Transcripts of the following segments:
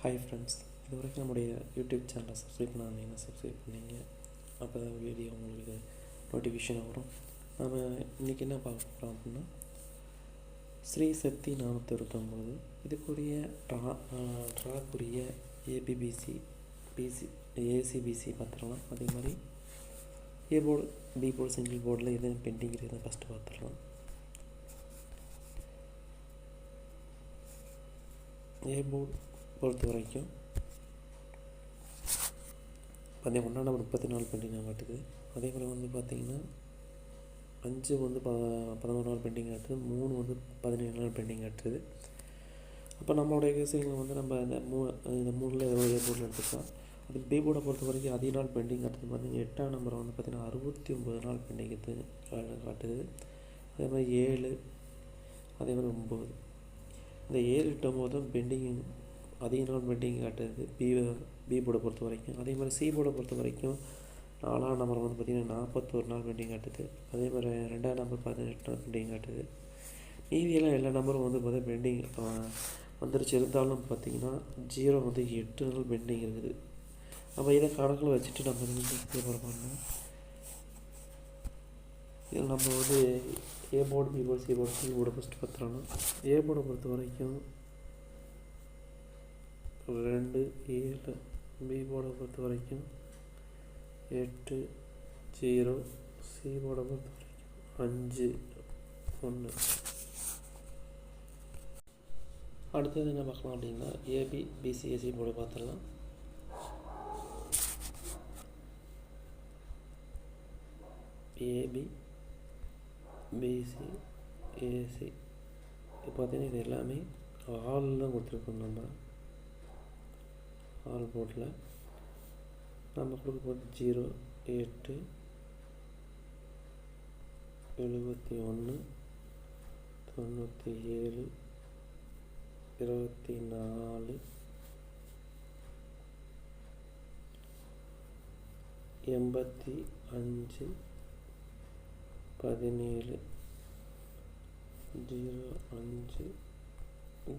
Hi friends, இது வரைக்கும் நம்முடைய யூடியூப் சேனலை சப்ஸ்கிரைப் பண்ணாதீங்கன்னா சப்ஸ்கிரைப் பண்ணிங்க. அப்போ தான் வீடியோ உங்களுக்கு நோட்டிஃபிகேஷன் வரும். நம்ம இன்றைக்கி என்ன பார்க்க போகிறோம் அப்படின்னா, ஸ்ரீ சக்தி 429 இதுக்குரிய ட்ராக்குரிய ஏபிபிசி ஏசிபிசி பார்த்துடலாம். அதே மாதிரி A board B board single போர்டில் எதுவும் பெண்டிங் எதுவும் ஃபஸ்ட்டு பார்த்துடலாம். ஏ போர்டு பொறுத்த வரைக்கும் பார்த்தீங்கன்னா நம்பர் 34 பெண்டிங் காட்டுது. அதே போல் வந்து பார்த்திங்கன்னா 5 வந்து 11 நாள் பெண்டிங் காட்டுது, 3 வந்து 17 நாள் பெண்டிங் காட்டுது. அப்போ நம்மளுடைய கேஸில் வந்து நம்ம இந்த மூணில் ஏதோ ஏ போர்டில் எடுத்துக்கலாம். அது பி போர்டை பொறுத்த வரைக்கும் அதிக நாள் பெண்டிங் காட்டுது. பார்த்திங்கன்னா 8ஆம் நம்பர் வந்து பார்த்திங்கன்னா 69 நாள் பெண்டிங் காட்டுது. அதே மாதிரி 7, அதே மாதிரி 9. இந்த 7, 8, 9 பெண்டிங் அதிக நாள் பெண்டிங் காட்டுது பி போர்டை பொறுத்த வரைக்கும். அதே மாதிரி சி போர்டை பொறுத்த வரைக்கும் 4ஆம் நம்பர் வந்து பார்த்திங்கன்னா 41 நாள் பெண்டிங் காட்டுது. அதே மாதிரி 2ஆம் நம்பர் 18 நாள் பெண்டிங் காட்டுது. மீதியெல்லாம் எல்லா நம்பரும் வந்து பார்த்தீங்கன்னா பெண்டிங் வந்துருச்சு. இருந்தாலும் பார்த்திங்கன்னா 0 வந்து 8 நாள் பெண்டிங் இருக்குது. நம்ம இதை கணக்கில் வச்சுட்டு நம்ம வந்து பண்ணோம். இதில் நம்ம வந்து A board B board C board சி போர்டை ஃபஸ்ட்டு பார்த்துறோன்னா, ஏ போர்டை பொறுத்த வரைக்கும் 2, 7, பி போர்டை பொறுத்த வரைக்கும் 8, 0, சி போர்டை பொறுத்த வரைக்கும் 5, 1. அடுத்தது என்ன பார்க்கலாம் அப்படின்னா, ஏபி பிசி ஏசி போர்டை பார்த்துடலாம். ஏபி பிசி ஏசி இப்போ பார்த்தீங்கன்னா இது எல்லாமே ஆல் தான் கொடுத்துருக்கோம். நம்ம ஆல் போர்டில் நம்ம கொடுக்க போகிறது 0, 8, 71, 97, 24, 85, 17, 05,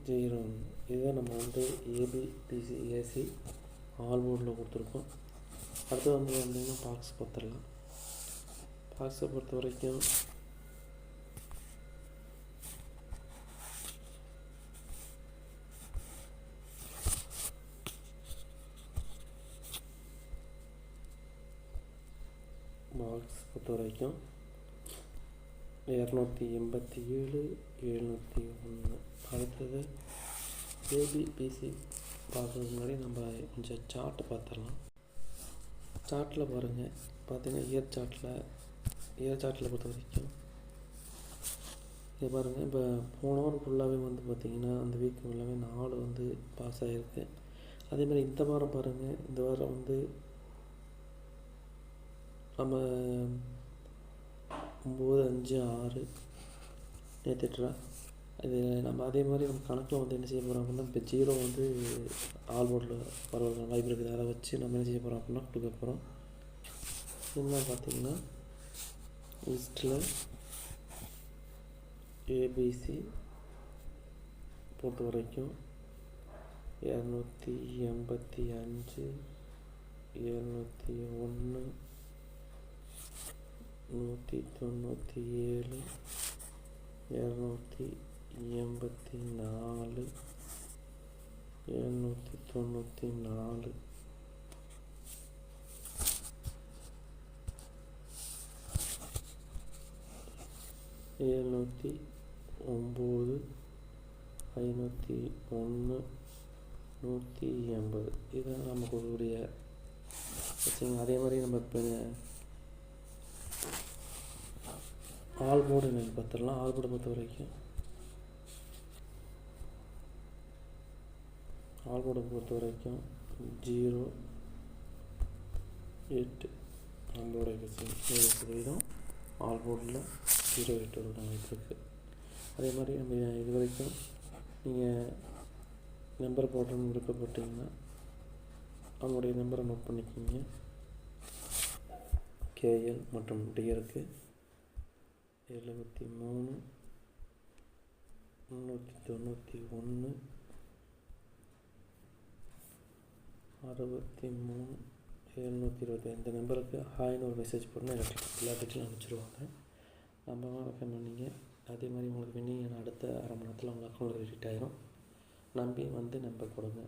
01. இதுதான் நம்ம வந்து ஏபி பிசி ஏசி ஆல் போர்டில் கொடுத்துருக்கோம். அடுத்து வந்து வந்தீங்கன்னா பாக்ஸ் பார்த்துடலாம். பாக்ஸை பொறுத்த வரைக்கும் பாக்ஸ் பொறுத்த வரைக்கும் 287, 701. அடுத்தது ஏபி பிசி பார்க்குறதுக்கு முன்னாடி நம்ம கொஞ்சம் சார்ட்டு பார்த்துடலாம். சார்ட்டில் பாருங்கள், பார்த்திங்கன்னா இயர் சார்ட்டில் பொறுத்த வரைக்கும் இதை பாருங்கள். இப்போ போன வாரம் ஃபுல்லாகவே வந்து பார்த்திங்கன்னா அந்த வீக் ஃபுல்லாகவே 4 வந்து பாஸ் ஆகிருக்கு. அதேமாதிரி இந்த வாரம் பாருங்கள், இந்த வாரம் வந்து நம்ம 9, 5, 6 நேற்றுட்ரா இது நம்ம அதே மாதிரி நம்ம கணக்கில் வந்து என்ன செய்ய போகிறோம் அப்படின்னா, இப்போ 0 வந்து ஆல் போர்டில் பரவாயில்ல வாய்ப்பு இருக்குது. அதை வச்சு நம்ம என்ன செய்ய போகிறோம் அப்படின்னா கொடுக்க போகிறோம். என்ன பார்த்திங்கன்னா லிஸ்ட்டில் ஏபிசி பொறுத்த வரைக்கும் 285, 701, 197, 284, 794, 709, 501, 180. இதுதான் நமக்கு ஒரு வச்சுங்க. அதே மாதிரி நம்ம இப்போ ஆல் போர்டு எனக்கு பார்த்துடலாம். ஆல் போர்டை பொறுத்த வரைக்கும் ஆல் போர்டை பொறுத்த வரைக்கும் 0, 8 நம்மளோட 7% ஆல் போர்டில் 0, 8 வாய்ப்பு இருக்குது. அதே மாதிரி நம்ம இது வரைக்கும் நீங்கள் நம்பர் போடுறோன்னு விருப்பப்பட்டீங்கன்னா அவங்களுடைய நம்பரை நோட் பண்ணிக்கிங்க. கேஎல் மற்றும் டிஆருக்கு 73, 391, 63 720 இந்த நம்பருக்கு ஹாய்னு ஒரு மெசேஜ் போட்டு எல்லா டீட்டெயிலும் அனுப்பிச்சிடுவாங்க. நம்பமாக ரெஃபர் பண்ணிங்க. அதே மாதிரி உங்களுக்கு வின்னிங் அடுத்த அரை மணி நேரத்தில் உங்கள் அக்கௌண்ட்டில் கிரெடிட் ஆகிரும். நம்பி வந்து நம்பர் கொடுங்க.